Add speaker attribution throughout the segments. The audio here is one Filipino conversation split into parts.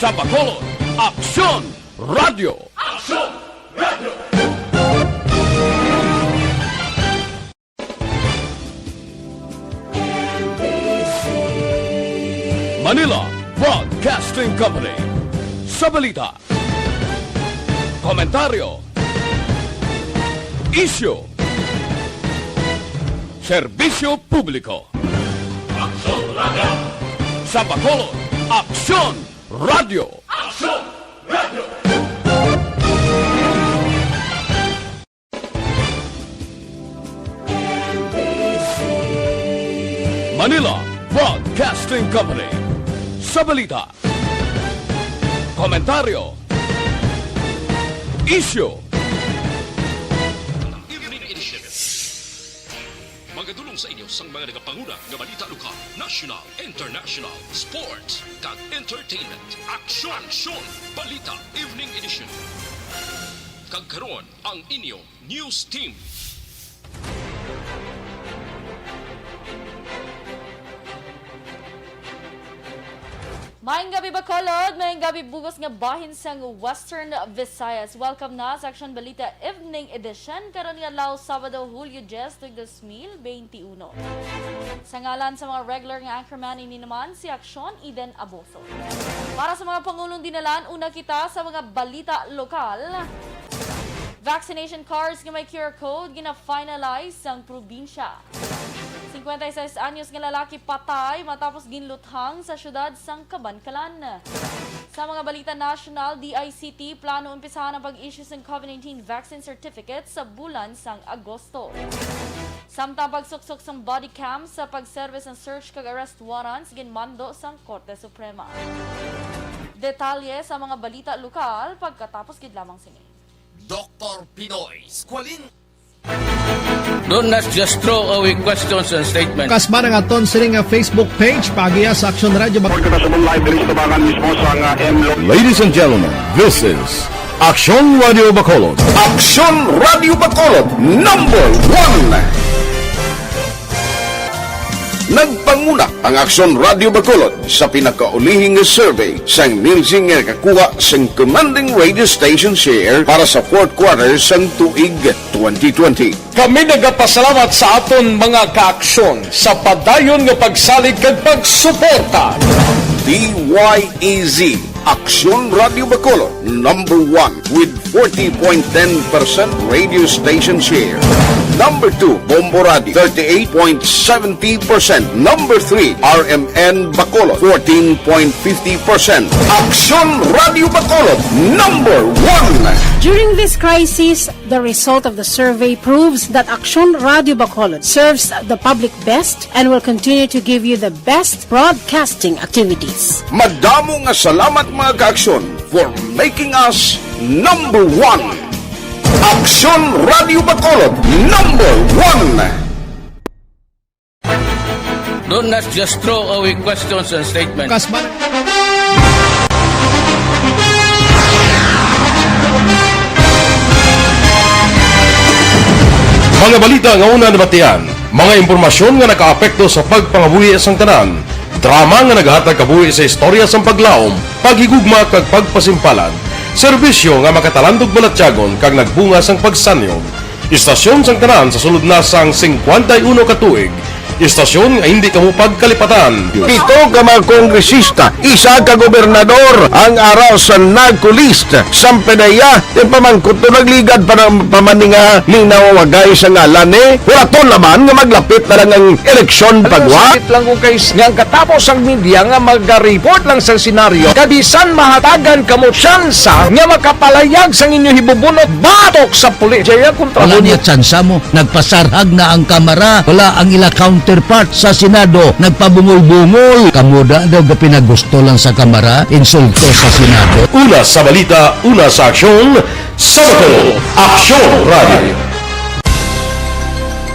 Speaker 1: Sa Bacolod, Aksyon Radio!
Speaker 2: Aksyon Radio!
Speaker 1: Manila Broadcasting Company. Sa balita, komentaryo, isyu, serbisyo publiko.
Speaker 2: Aksyon Radio!
Speaker 1: Sa Bacolod, Aksyon Radio!
Speaker 2: Aksyon Radio!
Speaker 1: Manila Broadcasting Company. Sa balita, komentaryo, isyu,
Speaker 3: Evening Edition. Magadulong sa inyo sang mga nagapanguna ng balita lokal, national, international, sports, kag entertainment. Aksyon! Balita Evening Edition. Kag karon ang inyong news team.
Speaker 4: Maayong gabi Bacolod, maayong gabi bugos nga bahin sang Western Visayas. Welcome na sa Aksyon Balita Evening Edition karon nga adlaw Sabado, Hulyo 10, 2021. Sa ngalan sa mga regular nga anchorman ini naman si Aksyon Eden Aboso. Para sa mga pangulong dinalan, una kita sa mga balita lokal. Vaccination cards nga may QR code gina-finalize sang probinsya. 56 anyos nga lalaki patay matapos ginluthang sa syudad sang Kabankalan. Sa mga balita national, DICT plano umpisahan ang pag-issue ng COVID-19 vaccine certificate sa bulan sang Agosto. Samtang pagsuksok sang body cam sa pag-service ng search kag arrest warrants ginmando sang Korte Suprema. Detalye sa mga balita lokal pagkatapos gid lamang sini.
Speaker 5: Dr. Pinoy Squalin.
Speaker 6: Do not just throw away questions and statements.
Speaker 7: Kasma ng aton sining Facebook page pagiya sa Aksyon Radio.
Speaker 1: Ladies and gentlemen, this is Aksyon Radio Bacolod.
Speaker 5: Aksyon Radio Bacolod number 1. Nagpanguna ang Aksyon Radio Bacolod sa pinakaulihing survey sang nilsing nga kakuha sang commanding radio station share para sa fourth quarter sang tuig 2020.
Speaker 8: Kami nagapasalamat sa aton mga kaaksyon sa padayon nga pagsalig kag pagsuporta.
Speaker 5: DYEZ Aksyon Radio Bacolod number 1 with 40.10% radio station share. Number 2, Bombo Radio, 38.70%. Number 3, RMN Bacolod, 14.50%. Aksyon Radio Bacolod, number 1.
Speaker 9: During this crisis, the result of the survey proves that Aksyon Radio Bacolod serves the public best and will continue to give you the best broadcasting activities.
Speaker 5: Madamo nga salamat mga kaaksyon for making us number 1. Aksyon Radio Bacolod number 1.
Speaker 6: Do not just throw away questions and statements.
Speaker 7: Kasma
Speaker 10: mga balita nga una nabatian, mga impormasyon nga nakaapekto sa pagpangabuhi sang tanan, drama nga naghatag kabuhi sa istorya sang paglaom, paghigugma kag pagpasimpalan, serbisyo nga makatalandog balatyagon kag nagbunga sang pagsanyog, istasyon sang tanan sa sulod na sang 51 katuig, istasyon nga hindi kamo pagkalipatan.
Speaker 5: 7 ka mga kongresista, 1 ka gobernador ang araw sa nagkulist sa pedaya yung pamangkot to nagligad para pamaninga linaw wagay sa ngalan walaton naman nga maglapit na lang ang eleksyon pagwa.
Speaker 8: Sakit lang ko guys nga katapos ang media nga mag-report lang sa senaryo kabisan mahatagan kamo tsansa nga makapalayag sang inyo hibubunot batok sa pulis. Jaya kontra
Speaker 11: wala niya tsansa mo, nagpasarhag na ang kamera, wala ang ila counterpart sa Senado, nagpabungol-bungol. Kamuda daw pinagusto lang sa kamera, insulto sa Senado.
Speaker 10: Una sa balita, una sa aksyon, sa Bacolod, Aksyon Radio.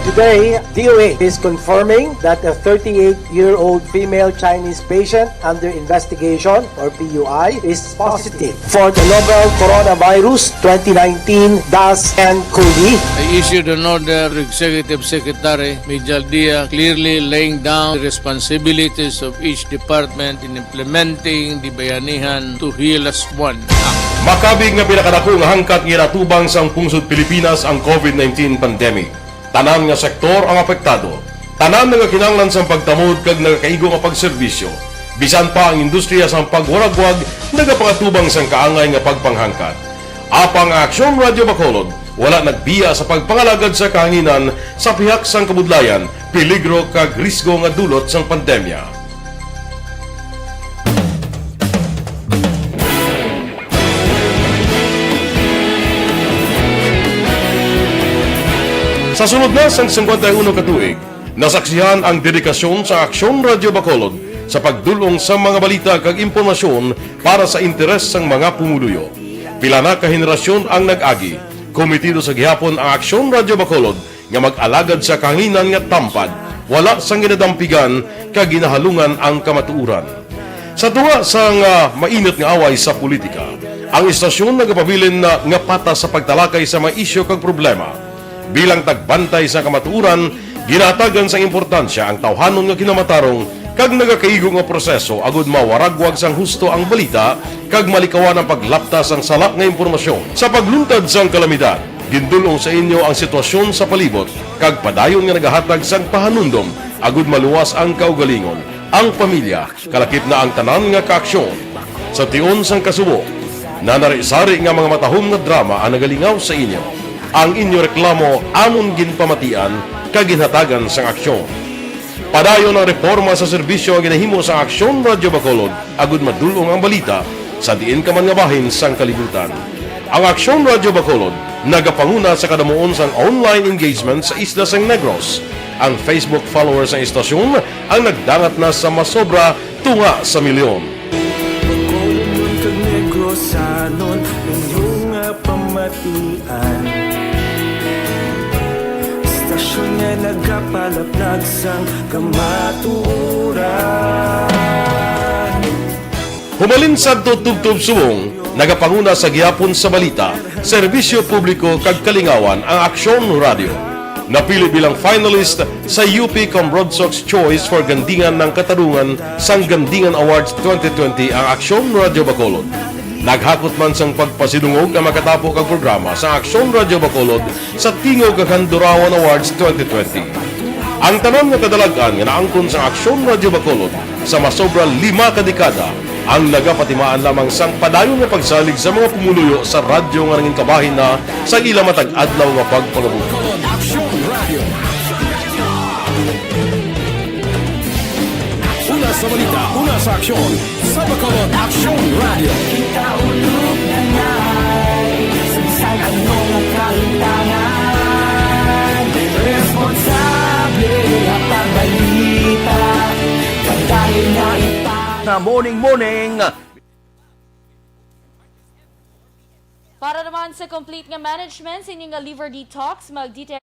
Speaker 12: Today, DOA is confirming that a 38-year-old female Chinese patient under investigation, or PUI, is positive for the novel coronavirus 2019 DAS-CoV.
Speaker 6: I issued an order to Executive Secretary Major Dia clearly laying down the responsibilities of each department in implementing the Bayanihan to Heal as One Act.
Speaker 10: Makabig nga pinakadako nga hangkat nga natubang sang pungsod Pilipinas ang COVID-19 pandemic. Tanan nga sektor ang apektado. Tanan nga kinahanglan sang pagtamod kag nagakaigo nga pagserbisyo. Bisan pa ang industriya sang pagwaragwag nagapangatubang sang kaangay nga pagpanghangkat. Apang Aksyon Radio Bacolod wala nagbiya sa pagpangalagad sa kahanginan sa pihak sang kabudlayan, peligro kag risgo nga dulot sang pandemya. Sa sunod na sang 51 katuig, nasaksihan ang dedikasyon sa Aksyon Radio Bacolod sa pagdulong sa mga balita kag impormasyon para sa interes sang mga pumuluyo. Pila na ka henerasyon ang nag-agi, komitido sa gihapon ang Aksyon Radio Bacolod nga mag-alagad sa kahanginan nga tampad, wala sang ginadampigan kag ginahalungan ang kamatuuran. Sa tuwa sang mainit nga away sa politika, ang istasyon nagapabilin na nga patas sa pagtalakay sa mga isyu kag problema. Bilang tagbantay sa kamatuuran, ginatagan sa importansya ang tawhanon nga kinamatarong kag nagakaigo nga proseso agud mawaragwag sang husto ang balita kag malikawan ang paglapta sang sala nga impormasyon. Sa pagluntad sang kalamidad, gindulong sa inyo ang sitwasyon sa palibot kag padayon nga nagahatag sang pahanundom agud maluwas ang kaugalingon, ang pamilya, kalakip na ang tanan nga kaaksyon. Sa tion sang kasubo, nanari-sari nga mga matahom nga drama ang nagalingaw sa inyo. Ang inyo reklamo amon ginpamatian kaginhatagan sang aksyon. Padayon ang reforma sa serbisyo ang ginahimo sa Aksyon Radio Bacolod agud madulong ang balita sa diin ka man nga bahin sang kalibutan. Ang Aksyon Radio Bacolod nagapanguna sa kadamuon sang online engagement sa isla sang Negros. Ang Facebook followers ng istasyon ang nagdangat na sa masobra tunga sa milyon.
Speaker 13: Bacolod kag Negros anon inyong pamatian. Istasyon nga nagapalaplag sang kamaturan.
Speaker 10: Humalin sa tutubtub subong, nagapanguna sa gihapon sa balita, serbisyo publiko kag kalingawan ang Aksyon Radio. Napili bilang finalist sa UP Comrodsox Choice for Gandingan ng Katarungan sang Gandingan Awards 2020 ang Aksyon Radio Bacolod. Naghakot man sang pagpasidungog ang makatapo kag programa sa Aksyon Radio Bacolod sa Tingog kag Handurawan Awards 2020. Ang tanan nga kadalagan nga naangkon sa Aksyon Radio Bacolod sa masobra 5 ka dekada ang nagapatimaan lamang sang padayon nga pagsalig sa mga pumuluyo sa radyo nga nangin kabahin na sa ila matag adlaw nga pagpangabuhi.
Speaker 13: Aksyon Radio. Una sa balita, una sa aksyon. Sa Bacolod Aksyon Radio. Ikaulog na ngay, sa anong kahitangan. Responsable ang pagbalita, dahil na
Speaker 5: Na morning.
Speaker 4: Para naman sa complete nga management sa inyong nga liver detox, mag-detect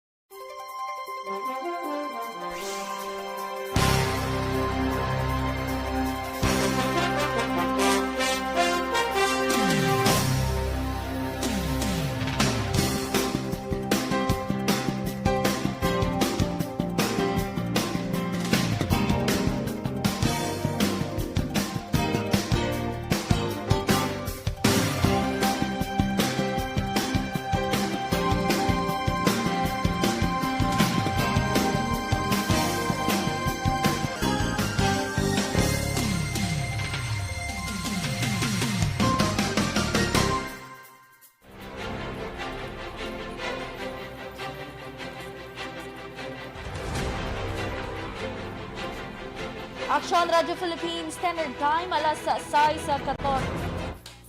Speaker 4: Aksyon Radio Philippines Standard Time alas 6:14.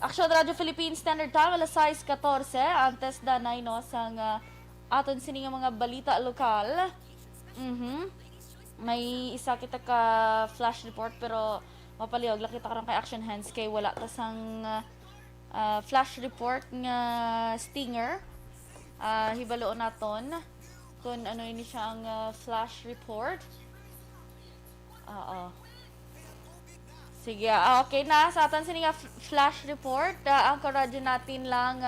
Speaker 4: Aksyon Radio Philippines Standard Time alas 6:14. Antes danay no sang aton sini nga mga balita lokal. May isa kita ka flash report pero mapalihog lang kita karon kay Action Hands kay wala ta sang flash report nga stinger. Hibaloon naton kung ano ini siya ang flash report. Oo. Sige, okay na. Sa atin sini nga flash report. Ang karadyo natin lang,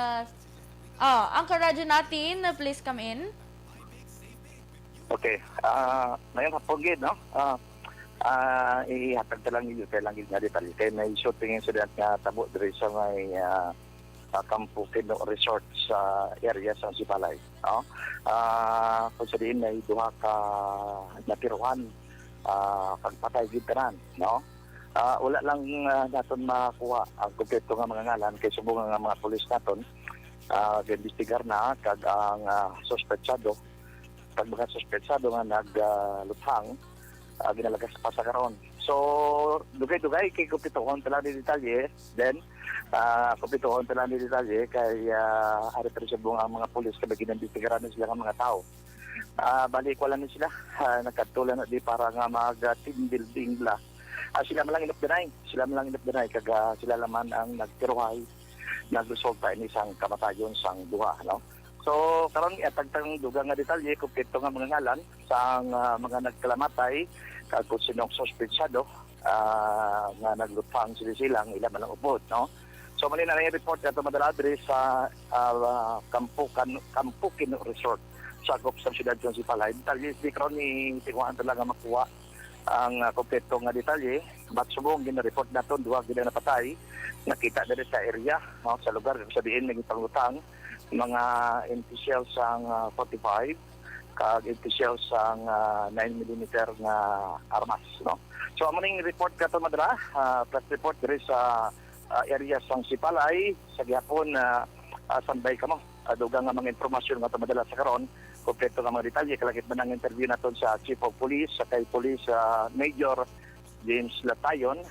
Speaker 4: ang karadyo natin, please come in.
Speaker 14: Okay. Ngayon hapon no? Ihatag ta lang yun, kailang yun nga detalye. Kaya may shooting incident nga tabo diri sa may Campo Quino Resort sa area sa Sipalay. No? Kung sabihin may duha ka natiruhan, pagpatay gitaran, no? Wala lang naton makuha ang kompleto nga mga ngalan kay subong nga mga pulis naton giimbestigar na kag ang suspetsado pag mga suspetsado nga nagluthang ginalagas pa sa karon. So dugay-dugay kay kompletuhon tala ni detalye, then kompletuhon tala ni detalye kay ari pa subong ang mga pulis kay ginambestigaran sila nga mga tao. Balik wala ni sila nagkatulan na di para nga mag-team building bla. Sila man lang inupdanay. Sila man lang inupdanay kag sila laman ang nagtiruhay nagresulta ini sang kamatayon sang duha, no? So karon iatagtang dugang nga detalye kompleto nga mga ngalan sang mga nagkalamatay kag kung sinong suspetsado nga nagluthang silang ila man ang upod, no? So mali na yung report nato madala diri sa Campo Quino Resort sa Gop sa siyudad sa Sipalay. Detalye di karon ni tingwan talaga makuha ang kompleto nga detalye, but subong gina-report naton duha gid napatay nakita diri sa area, no, sa lugar sabihin naging panglutang mga officials sang 45 kag officials sang 9mm nga armas, no. So amo ning report kato madala, press report diri sa area sang Sipalay sa gihapon sanbay kamo dugang nga mga impormasyon nga madala sa karon kompleto nga mga detalye. Kalagit man ang interview naton sa Chief of Police sa kay Police Major James Latayon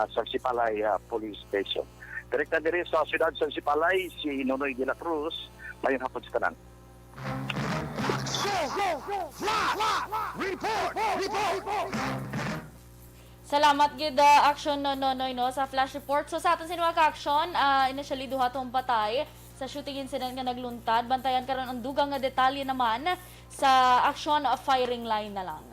Speaker 14: sa Sipalay Police Station. Direkta diri sa siyudad sa Sipalay si Nonoy de la Cruz. Mayong hapon sa tanan.
Speaker 4: Salamat gid Aksyon Nonoy no sa flash report. So sa aton sinuwa ka Aksyon, initially duha tong patay sa shooting incident nga nagluntad. Bantayan karon ang dugang nga detalye naman sa Aksyon firing line na lang.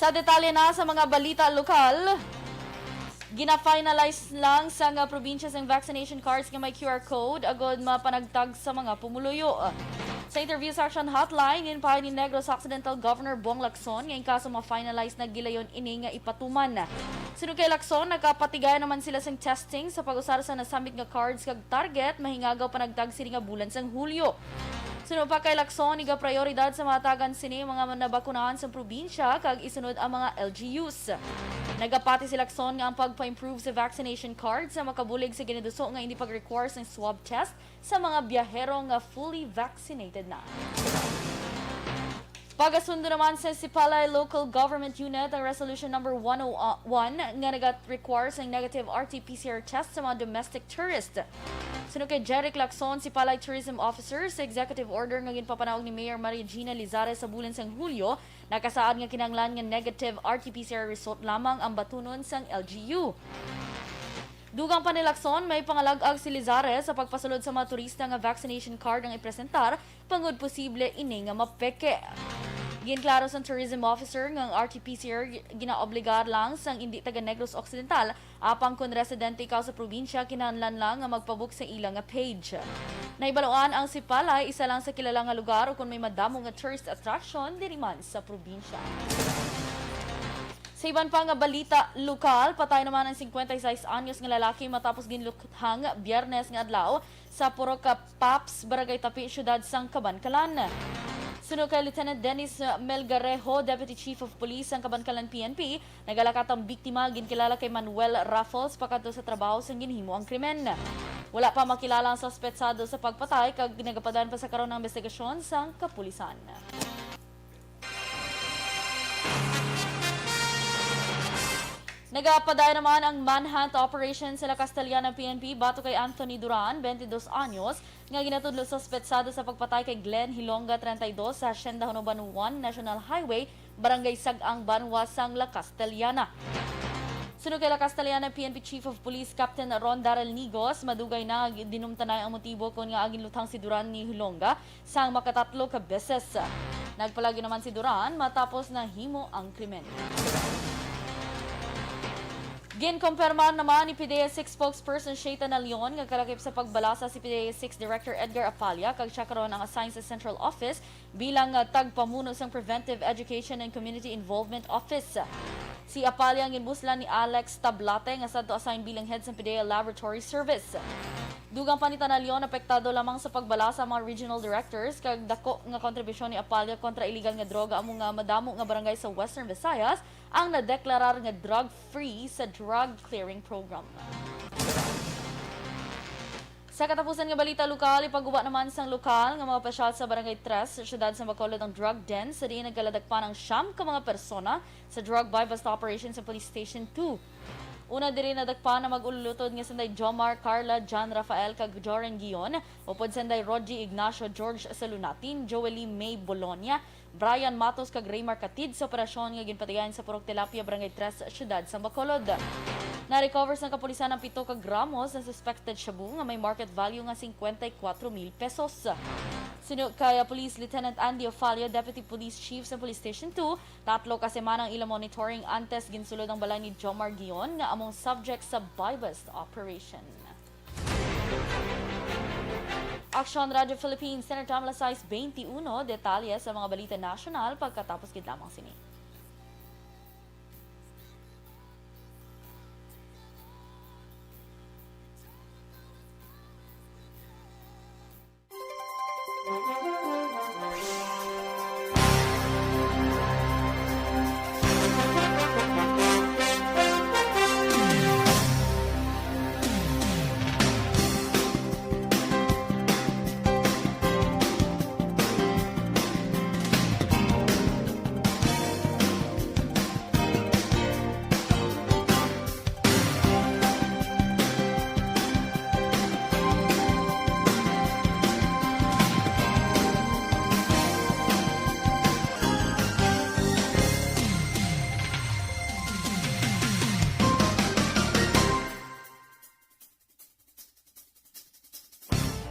Speaker 4: Sa detalye na sa mga balita lokal, gina-finalize lang sa nga probinsya ang vaccination cards nga may QR code agod mapanagtag sa mga pumuluyo. Sa interview sa Aksyon Hotline, ginpahay ni Negros Occidental Governor Bong Lacson ngayong kaso ma-finalize na gilayon ini nga ipatuman. Sino kay Lacson, nagkapatigaya naman sila sang testing sa pag-usar sa nasamit nga cards kag target, mahingagaw panagtag sini nga bulan sang Hulyo. Sino pa kay Lacson, iga prioridad sa matagan sini mga nabakunahan sa probinsya kag isunod ang mga LGUs. Nagapati si Lacson nga ang pagpa-improve sa vaccination card sa makabulig sa ginaduso nga hindi pag-require ng swab test sa mga biyahero nga fully vaccinated na. Pagasundo naman sa Sipalay Local Government Unit ang Resolution number 101 nga nagat-require sa negative RT-PCR test sa mga domestic tourist. Sino kay Jeric Lacson, Sipalay Tourism Officer, sa executive order nga ginpapanawag ni Mayor Maria Gina Lizares sa bulan sang Hulyo, nakasaad nga kinahanglan nga negative RT-PCR result lamang ang batunon sang LGU. Dugang pa ni Lacson, may pangalag-ag si Lizares sa pagpasulod sa mga turista nga vaccination card ang ipresentar, pangod posible ini nga mapeke. Ginklaro sa tourism officer ng RT-PCR ginaobligar lang sang hindi taga Negros Occidental apang kung residente ikaw sa probinsya kinahanglan lang nga magpabook sa ilang nga page. Naibaluan ang Sipalay isa lang sa kilala nga lugar o kung may madamo nga tourist attraction diri man sa probinsya. Sa iban pa nga balita lokal, patay naman ang 56 anyos nga lalaki matapos ginluthang Biyernes nga adlaw sa Poroca Paps, Barangay Tapi, siyudad sang Cabancalan. Sunod kay Lieutenant Dennis Melgarejo, Deputy Chief of Police ng Cabancalan PNP, nagalakat ang biktima ginkilala kay Manuel Raffles pagkadto sa trabaho sa ginhimo ang krimen. Wala pa makilala ang suspetsado sa pagpatay kag ginagapadan pa sa karon ng investigasyon sang kapulisan. Nagapaday naman ang manhunt operation sa La Castellana PNP bato kay Anthony Duran, 22 anyos, nga ginatudlo suspetsado sa pagpatay kay Glenn Hilonga, 32, sa Hacienda Banuan National Highway, Barangay Sagang, Banua, sang La Castellana. Sunod kay La Castellana, PNP Chief of Police Captain Ron Darrell Nigos, madugay na dinumtanay ang motibo kung nga aging lutang si Duran ni Hulonga sang makatatlo ka beses. Nagpalagi naman si Duran matapos na himo ang krimen. Ginkumpirma naman ni PDEA-6 spokesperson Shaytan Leon nga kalakip sa pagbalasa si PDEA-6 Director Edgar Apalya kag siya karon ang assign sa Central Office bilang tagpamuno sang Preventive Education and Community Involvement Office. Si Apalya ang ginbuslan ni Alex Tablate nga sadto assign bilang head sa PDEA Laboratory Service. Dugang panitan na Leon, apektado lamang sa pagbalasa mga regional directors kag dako nga kontribusyon ni Apalya kontra illegal nga droga among nga madamo nga barangay sa Western Visayas ang nadeklarar nga drug-free sa drug clearing program. Sa katapusan nga balita lokal, ipagguba naman sang lokal nga mga pasyal sa Barangay 3 sa siyudad sa Bacolod ang drug den sa diin nagkaladagpan ng 9 ka mga persona sa drug buy-bust operation sa Police Station 2. Una diri nadagpan na mag-ululutod nga sanday Jomar, Carla, John Rafael kag Joren Guion, upod sanday Rogie Ignacio George Salunatin, Joely May Bologna, Brian Matos kag Raymar Katid sa operasyon nga ginpatigayan sa Purok Tilapia, Barangay 3, siyudad sa Bacolod. Na-recover sa kapulisan ng 7 ka gramos ng suspected shabu nga may market value nga 54,000 pesos. Sunod kay Police Lieutenant Andy Ofalio, Deputy Police Chief sa Police Station 2, 3 ka semanang ilang monitoring antes ginsulod ang balay ni Jomar Guion nga among subject sa buy-bust operation. Aksyon Radio Philippines, Center Time Size 21, detalye sa mga balita nasyonal pagkatapos gid lamang sini.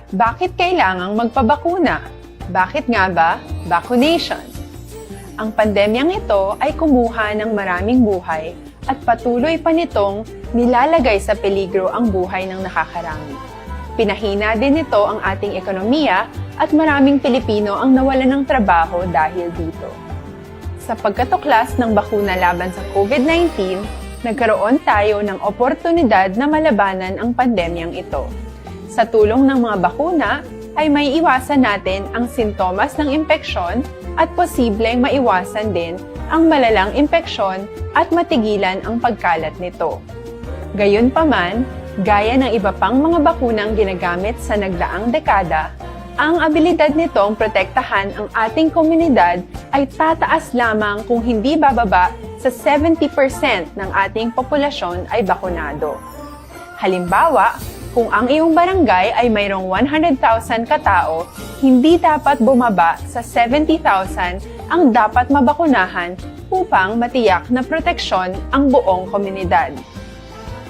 Speaker 15: Bakit kailangang magpabakuna? Bakit nga ba vaccination? Ang pandemyang ito ay kumuha ng maraming buhay at patuloy pa nitong nilalagay sa peligro ang buhay ng nakakarami. Pinahina din nito ang ating ekonomiya at maraming Pilipino ang nawalan ng trabaho dahil dito. Sa pagkatuklas ng bakuna laban sa COVID-19, nagkaroon tayo ng oportunidad na malabanan ang pandemyang ito. Sa tulong ng mga bakuna, ay may iwasan natin ang sintomas ng impeksyon at posibleng maiwasan din ang malalang impeksyon at matigilan ang pagkalat nito. Gayunpaman, gaya ng iba pang mga bakunang ginagamit sa nagdaang dekada, ang abilidad nitong protektahan ang ating komunidad ay tataas lamang kung hindi bababa sa 70% ng ating populasyon ay bakunado. Halimbawa, kung ang iyong barangay ay mayroong 100,000 katao, hindi dapat bumaba sa 70,000 ang dapat mabakunahan upang matiyak na proteksyon ang buong komunidad.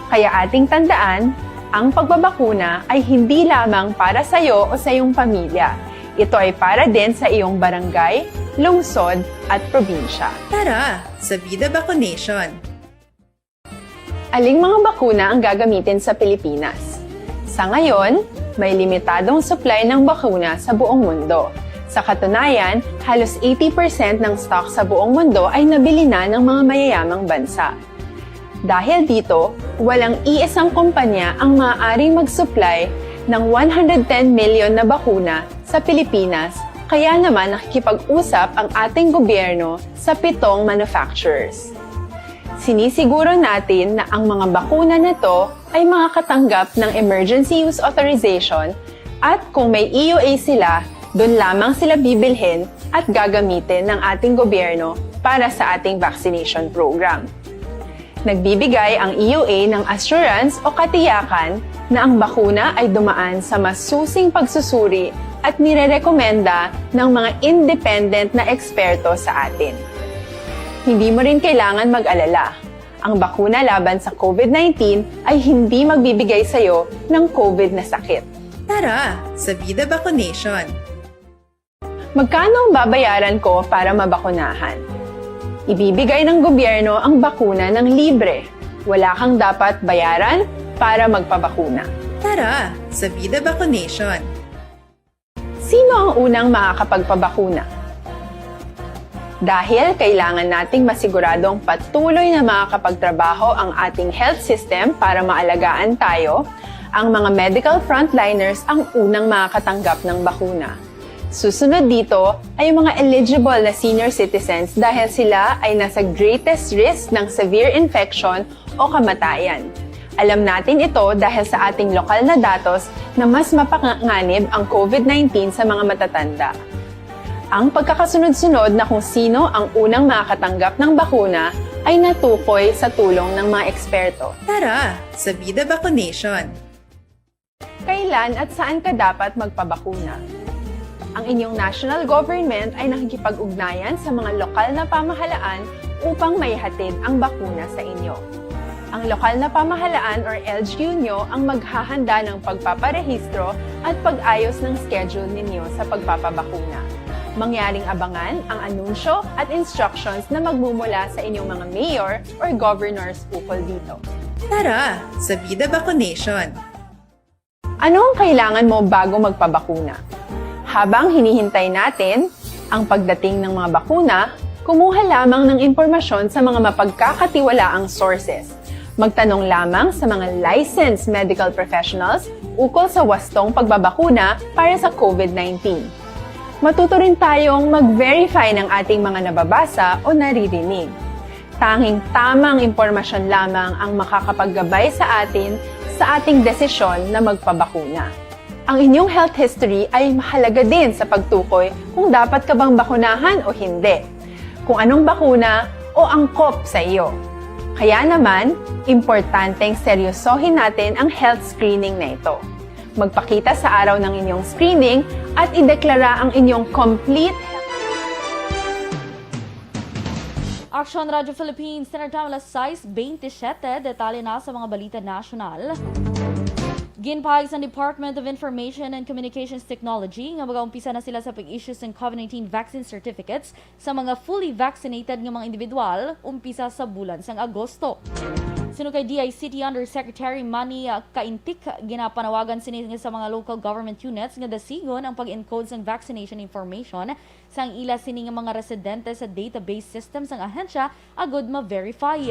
Speaker 15: Kaya ating tandaan, ang pagbabakuna ay hindi lamang para sa iyo o sa iyong pamilya. Ito ay para din sa iyong barangay, lungsod at probinsya.
Speaker 16: Tara, sa Vida Vaccination!
Speaker 15: Aling mga bakuna ang gagamitin sa Pilipinas? Sa ngayon, may limitadong supply ng bakuna sa buong mundo. Sa katunayan, halos 80% ng stock sa buong mundo ay nabili na ng mga mayayamang bansa. Dahil dito, walang iisang kumpanya ang maaaring mag-supply ng 110 million na bakuna sa Pilipinas, kaya naman nakikipag-usap ang ating gobyerno sa 7 manufacturers. Sinisiguro natin na ang mga bakuna na ito ay makakatanggap ng Emergency Use Authorization at kung may EUA sila, doon lamang sila bibilhin at gagamitin ng ating gobyerno para sa ating vaccination program. Nagbibigay ang EUA ng assurance o katiyakan na ang bakuna ay dumaan sa masusing pagsusuri at nirerekomenda ng mga independent na eksperto sa atin. Hindi mo rin kailangan mag-alala. Ang bakuna laban sa COVID-19 ay hindi magbibigay sa'yo ng COVID na sakit.
Speaker 16: Tara sa Vida Vaccination.
Speaker 15: Magkano ang babayaran ko para mabakunahan? Ibibigay ng gobyerno ang bakuna ng libre. Wala kang dapat bayaran para magpabakuna.
Speaker 16: Tara sa Vida Vaccination.
Speaker 15: Sino ang unang makakapagpabakuna? Dahil kailangan nating masiguradong patuloy na makakapagtrabaho ang ating health system para maalagaan tayo, ang mga medical frontliners ang unang makakatanggap ng bakuna. Susunod dito ay yung mga eligible na senior citizens dahil sila ay nasa greatest risk ng severe infection o kamatayan. Alam natin ito dahil sa ating lokal na datos na mas mapanganib ang COVID-19 sa mga matatanda. Ang pagkakasunod-sunod na kung sino ang unang makakatanggap ng bakuna ay natukoy sa tulong ng mga eksperto.
Speaker 16: Tara sa Vida Vaccination.
Speaker 15: Kailan at saan ka dapat magpabakuna? Ang inyong national government ay nakikipag-ugnayan sa mga lokal na pamahalaan upang maihatid ang bakuna sa inyo. Ang lokal na pamahalaan or LGU nyo ang maghahanda ng pagpaparehistro at pag-ayos ng schedule ninyo sa pagpapabakuna. Mangyaring abangan ang anunsyo at instructions na magmumula sa inyong mga mayor or governors ukol dito.
Speaker 16: Tara sa Vida Vaccination.
Speaker 15: Ano ang kailangan mo bago magpabakuna? Habang hinihintay natin ang pagdating ng mga bakuna, kumuha lamang ng impormasyon sa mga mapagkakatiwalaang sources. Magtanong lamang sa mga licensed medical professionals ukol sa wastong pagbabakuna para sa COVID-19. Matuto rin tayong mag-verify ng ating mga nababasa o naririnig. Tanging tamang impormasyon lamang ang makakapaggabay sa atin sa ating desisyon na magpabakuna. Ang inyong health history ay mahalaga din sa pagtukoy kung dapat ka bang bakunahan o hindi, kung anong bakuna o angkop sa iyo. Kaya naman, importanteng seryosohin natin ang health screening na ito. Magpakita sa araw ng inyong screening at ideklara ang inyong complete
Speaker 4: Aksyon Radio Philippines, Standard Time alas 6:27, detalye na sa mga balita nasyonal. Ginpahayag sa Department of Information and Communications Technology nga mag-uumpisa na sila sa pag-issue ng COVID-19 vaccine certificates sa mga fully vaccinated nga mga individual umpisa sa bulan sang Agosto. Sino kay DICT Undersecretary Manny Kaintik, ginapanawagan sini sa mga local government units nga dasigon ang pag-encode ng vaccination information sa ang ila sini nga mga residente sa database system sang ahensya agud ma-verify.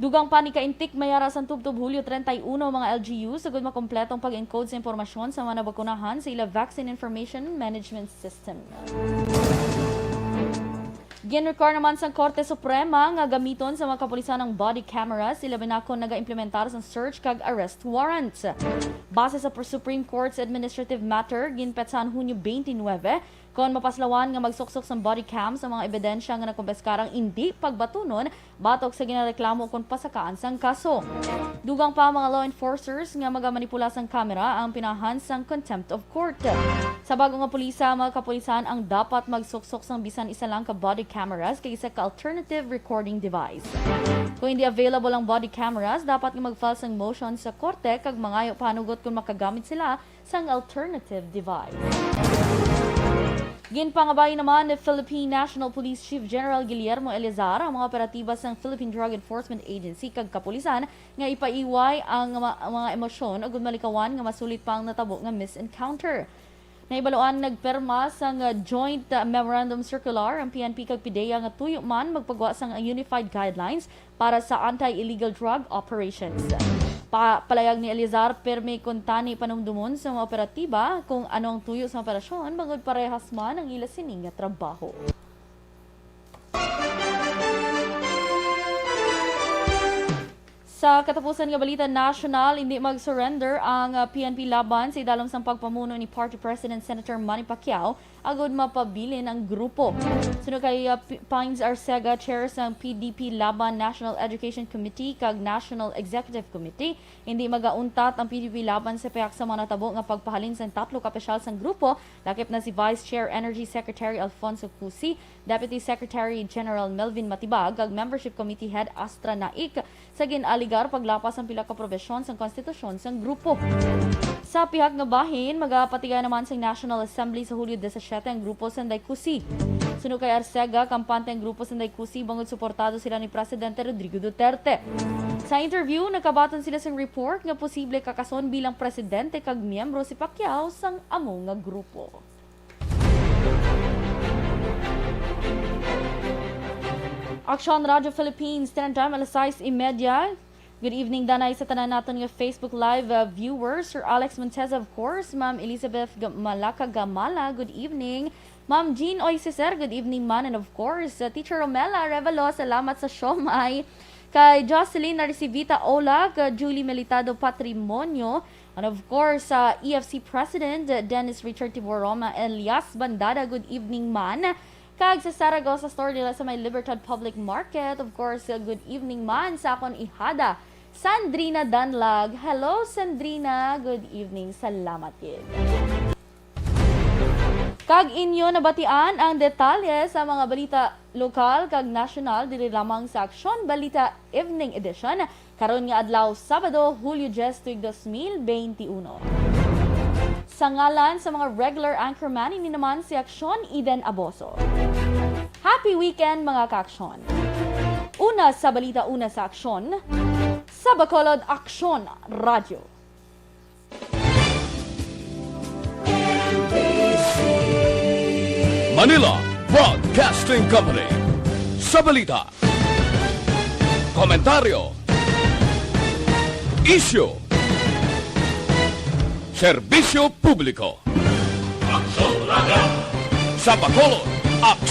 Speaker 4: Dugang pa ni Kaintik, mayara sa tubtob Hulyo 31 mga LGU sagud makompletong pag-encode sa impormasyon sa mga nabakunahan sa ila Vaccine Information Management System. Ginrequire naman sa Korte Suprema nga gamiton sa mga kapulisan ng body cameras sila binakon naga-implementar sa search kag arrest warrants. Base sa Supreme Court's administrative matter ginpetsan Hunyo 29 kon mapaslawan nga magsuksok sa body cam sa mga ebidensya nga nakumpeskarang hindi pagbatunon batok sa ginareklamo kon pasakaan sang kaso. Dugang pa mga law enforcers nga magamanipula sang kamera ang pinahan sang contempt of court. Sa bago nga pulisa, mga kapulisan ang dapat magsuksok sang bisan isa lang ka body cameras kaysa ka alternative recording device. Kung hindi available ang body cameras, dapat nga mag-file sang motion sa korte kag mangayo panugot kung makagamit sila sang alternative device. Ginpangabay naman ni Philippine National Police Chief General Guillermo Eleazar ang mga operatiba sa Philippine Drug Enforcement Agency kag kapulisan nga ipaiway ang mga emosyon ug malikawan nga masulit pang natabo nga misencounter. Naibaluan nagperma sang Joint Memorandum Circular ang PNP kag PIDEA nga tuyo man magpagawa sang Unified Guidelines para sa anti-illegal drug operations. Palayag ni Elizar permi kuntani panumdumon sa mga operatiba kung anong tuyo sa operasyon bangod parehas man ang ila sining nga trabaho. Sa katapusan nga balita national, hindi mag-surrender ang PNP laban sa idalom sang pagpamuno ni Party President Senator Manny Pacquiao agud mapabilin ang grupo. Sunod kay Pines Arcega, chair sang PDP laban National Education Committee kag National Executive Committee, hindi magauntat ang PDP laban sa payak sa mga natabo nga pagpahalin sa tatlo kapisyal sang grupo, lakip na si Vice Chair Energy Secretary Alfonso Cusi, Deputy Secretary General Melvin Matibag, kag Membership Committee Head Astra Naik sa ginaligar paglapas ang pila ka probesyon sa konstitusyon sang grupo. Sa pihak nga bahin, magapatiga naman sa National Assembly sa Hulyo 17 ang grupo Sanday Cusi. Sunod kay Arcega, kampante ang grupo Sanday Cusi bangod suportado sila ni Presidente Rodrigo Duterte. Sa interview, nakabaton sila sa report nga posible kakason bilang presidente kag miyembro si Pacquiao sang amo nga grupo. Aksyon Radio Philippines, time alas 6:30. Good evening, danay sa tanan naton nga Facebook Live viewers. Sir Alex Montez, of course. Ma'am Elizabeth Malaka Gamala, good evening. Ma'am Jean Oisiser, good evening man. And of course, Teacher Romela Revelo, salamat sa siomay. Kay Jocelyn Naricivita Olag, Julie Melitado Patrimonio. And of course, EFC President Dennis Richard Tiboroma, Elias Bandada, good evening man. Kag sa Saragossa store nila sa may Libertad Public Market, of course, good evening man sa akon ihada. Sandrina Danlag. Hello, Sandrina. Good evening. Salamat kid. Kag inyo nabatian ang detalye sa mga balita lokal kag national dili lamang sa Aksyon Balita Evening Edition karon nga adlaw Sabado, Hulyo 10, 2021. Sa ngalan sa mga regular anchorman, ini naman si Aksyon Eden Aboso. Happy weekend mga ka-aksyon! Una sa balita, una sa Aksyon, sa Bacolod Aksyon Radio.
Speaker 1: Manila Broadcasting Company. Sa balita, komentaryo, isyu, serbisyo publiko.
Speaker 2: Aksyon Radio.
Speaker 1: Sa Bacolod, Aksyon!